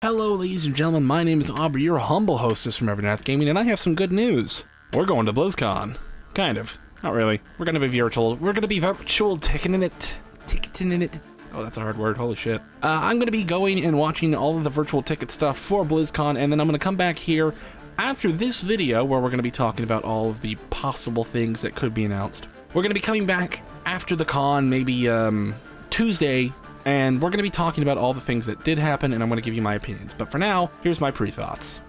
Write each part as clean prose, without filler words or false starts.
Hello, ladies and gentlemen, my name is Aubrey, your humble hostess from Everyday Gaming, and I have some good news. We're going to Blizzcon. Kind of. Not really. We're gonna be virtual ticketing it. Oh, that's a hard word, holy shit. I'm gonna be going and watching all of the virtual ticket stuff for BlizzCon, and then I'm gonna come back here after this video where we're gonna be talking about all of the possible things that could be announced. We're gonna be coming back after the con, maybe Tuesday, and we're going to be talking about all the things that did happen, and I'm going to give you my opinions. But for now, here's my pre-thoughts.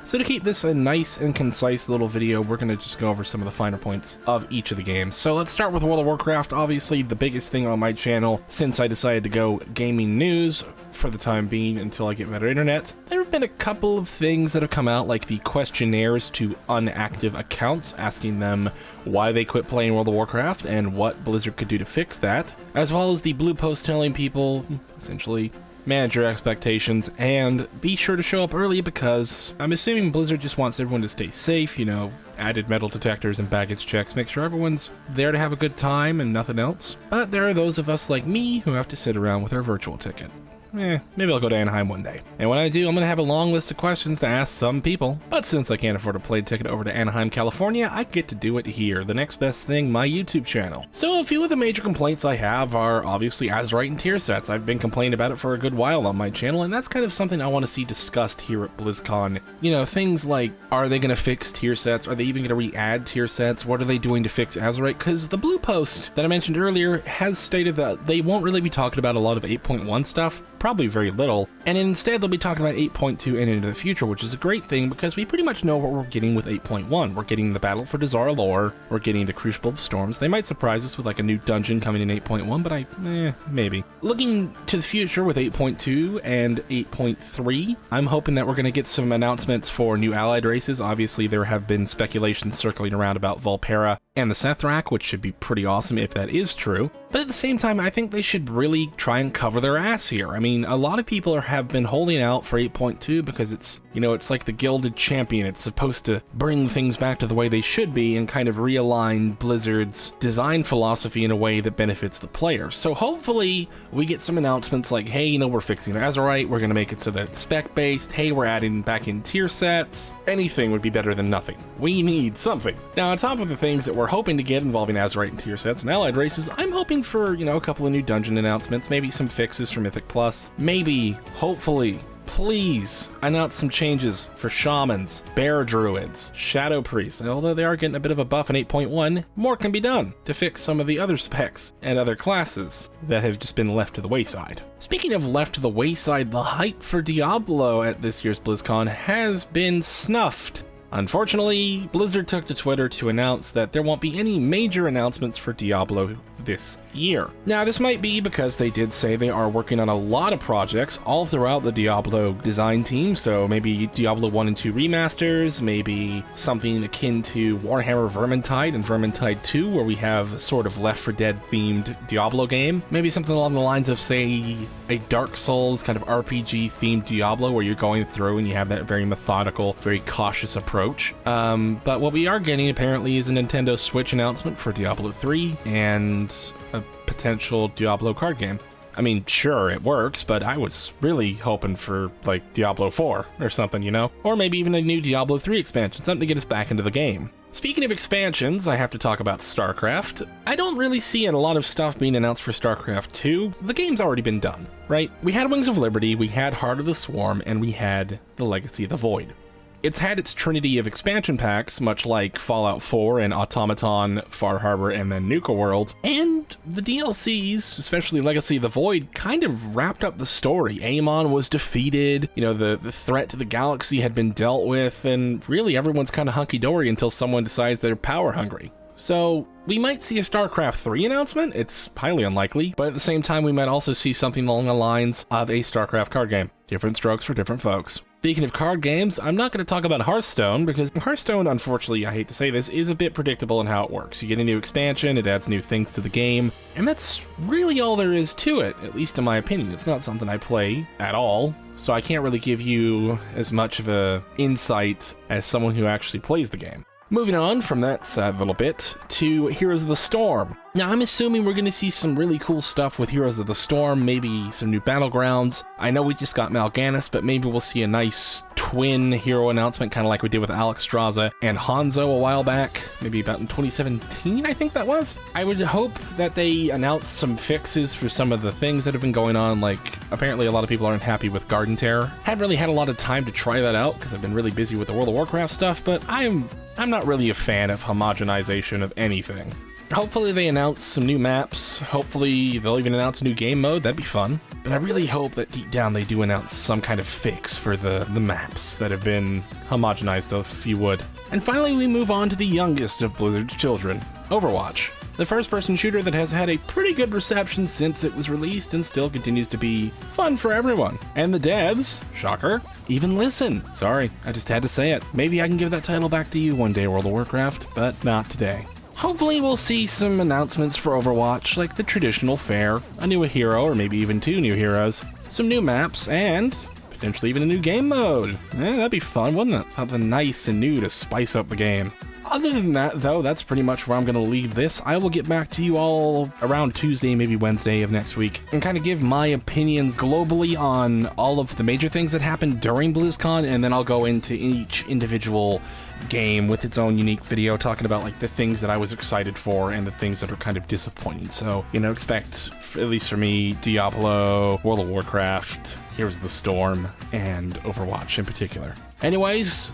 So to keep this a nice and concise little video, we're going to just go over some of the finer points of each of the games. So let's start with World of Warcraft, obviously the biggest thing on my channel since I decided to go gaming news for the time being until I get better internet. There have been a couple of things that have come out, like the questionnaires to unactive accounts, asking them why they quit playing World of Warcraft and what Blizzard could do to fix that, as well as the blue post telling people, essentially, manage your expectations and be sure to show up early because I'm assuming Blizzard just wants everyone to stay safe, you know, added metal detectors and baggage checks, make sure everyone's there to have a good time and nothing else. But there are those of us like me who have to sit around with our virtual ticket. Maybe I'll go to Anaheim one day. And when I do, I'm going to have a long list of questions to ask some people. But since I can't afford a plane ticket over to Anaheim, California, I get to do it here. The next best thing, my YouTube channel. So a few of the major complaints I have are obviously Azerite and tier sets. I've been complaining about it for a good while on my channel, and that's kind of something I want to see discussed here at BlizzCon. You know, things like, are they going to fix tier sets? Are they even going to re-add tier sets? What are they doing to fix Azerite? Because the blue post that I mentioned earlier has stated that they won't really be talking about a lot of 8.1 stuff, probably very little, and instead they'll be talking about 8.2 and into the future, which is a great thing because we pretty much know what we're getting with 8.1. We're getting the Battle for Dazara lore, we're getting the Crucible of Storms. They might surprise us with like a new dungeon coming in 8.1, but maybe. Looking to the future with 8.2 and 8.3, I'm hoping that we're going to get some announcements for new allied races. Obviously, there have been speculations circling around about Volpera and the Sethrak, which should be pretty awesome if that is true. But at the same time, I think they should really try and cover their ass here. I mean, a lot of people have been holding out for 8.2 because it's, you know, it's like the Gilded Champion. It's supposed to bring things back to the way they should be and kind of realign Blizzard's design philosophy in a way that benefits the player. So hopefully we get some announcements like, hey, you know, we're fixing Azerite, we're going to make it so that it's spec-based, hey, we're adding back in tier sets. Anything would be better than nothing. We need something. Now, on top of the things that we're hoping to get involving Azerite and tier sets and allied races, I'm hoping for, you know, a couple of new dungeon announcements, maybe some fixes for Mythic Plus, maybe, hopefully, please announce some changes for shamans, bear druids, shadow priests, and although they are getting a bit of a buff in 8.1, more can be done to fix some of the other specs and other classes that have just been left to the wayside. Speaking of left to the wayside, the hype for Diablo at this year's BlizzCon has been snuffed. Unfortunately, Blizzard took to Twitter to announce that there won't be any major announcements for Diablo this year. Now, this might be because they did say they are working on a lot of projects all throughout the Diablo design team, so maybe Diablo 1 and 2 remasters, maybe something akin to Warhammer Vermintide and Vermintide 2, where we have sort of Left 4 Dead themed Diablo game, maybe something along the lines of, say, a Dark Souls kind of RPG themed Diablo, where you're going through and you have that very methodical, very cautious approach. But what we are getting apparently is a Nintendo Switch announcement for Diablo 3 and a potential Diablo card game. I mean, sure, it works, but I was really hoping for, like, Diablo 4 or something, you know? Or maybe even a new Diablo 3 expansion, something to get us back into the game. Speaking of expansions, I have to talk about StarCraft. I don't really see a lot of stuff being announced for StarCraft 2. The game's already been done, right? We had Wings of Liberty, we had Heart of the Swarm, and we had the Legacy of the Void. It's had its trinity of expansion packs, much like Fallout 4 and Automaton, Far Harbor, and then Nuka World. And the DLCs, especially Legacy of the Void, kind of wrapped up the story. Aemon was defeated, you know, the threat to the galaxy had been dealt with, and really everyone's kind of hunky-dory until someone decides they're power hungry. So we might see a StarCraft 3 announcement. It's highly unlikely, but at the same time we might also see something along the lines of a StarCraft card game. Different strokes for different folks. Speaking of card games, I'm not going to talk about Hearthstone because Hearthstone, unfortunately, I hate to say this, is a bit predictable in how it works. You get a new expansion, it adds new things to the game, and that's really all there is to it, at least in my opinion. It's not something I play at all, so I can't really give you as much of a insight as someone who actually plays the game. Moving on from that sad little bit to Heroes of the Storm. Now, I'm assuming we're going to see some really cool stuff with Heroes of the Storm, maybe some new battlegrounds. I know we just got Mal'Ganis, but maybe we'll see a nice twin hero announcement, kind of like we did with Alexstrasza and Hanzo a while back, maybe about in 2017, I think that was. I would hope that they announce some fixes for some of the things that have been going on, like apparently a lot of people aren't happy with Garden Terror. Haven't really had a lot of time to try that out because I've been really busy with the World of Warcraft stuff, but I'm not really a fan of homogenization of anything. Hopefully they announce some new maps. Hopefully they'll even announce a new game mode. That'd be fun. But I really hope that deep down they do announce some kind of fix for the maps that have been homogenized, if you would. And finally we move on to the youngest of Blizzard's children, Overwatch. The first-person shooter that has had a pretty good reception since it was released and still continues to be fun for everyone. And the devs, shocker, even listen. Sorry, I just had to say it. Maybe I can give that title back to you one day, World of Warcraft, but not today. Hopefully we'll see some announcements for Overwatch, like the traditional fare, a new hero, or maybe even 2 new heroes, some new maps, and potentially even a new game mode. That'd be fun, wouldn't it? Something nice and new to spice up the game. Other than that, though, that's pretty much where I'm going to leave this. I will get back to you all around Tuesday, maybe Wednesday of next week, and kind of give my opinions globally on all of the major things that happened during BlizzCon, and then I'll go into each individual game with its own unique video talking about like the things that I was excited for and the things that are kind of disappointing. So, expect, at least for me, Diablo, World of Warcraft, Heroes of the Storm, and Overwatch in particular. Anyways,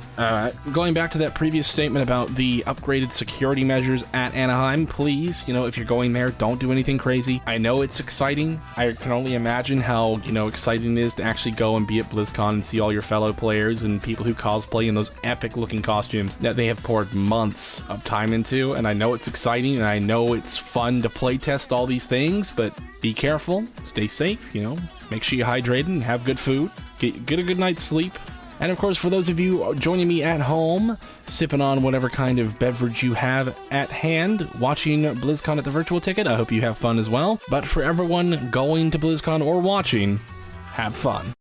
going back to that previous statement about the upgraded security measures at Anaheim, please, if you're going there, don't do anything crazy. I know it's exciting. I can only imagine how, exciting it is to actually go and be at BlizzCon and see all your fellow players and people who cosplay in those epic looking costumes that they have poured months of time into. And I know it's exciting and I know it's fun to play test all these things, but be careful, stay safe, make sure you're hydrated and have good food, get a good night's sleep. And of course, for those of you joining me at home, sipping on whatever kind of beverage you have at hand, watching BlizzCon at the virtual ticket, I hope you have fun as well. But for everyone going to BlizzCon or watching, have fun.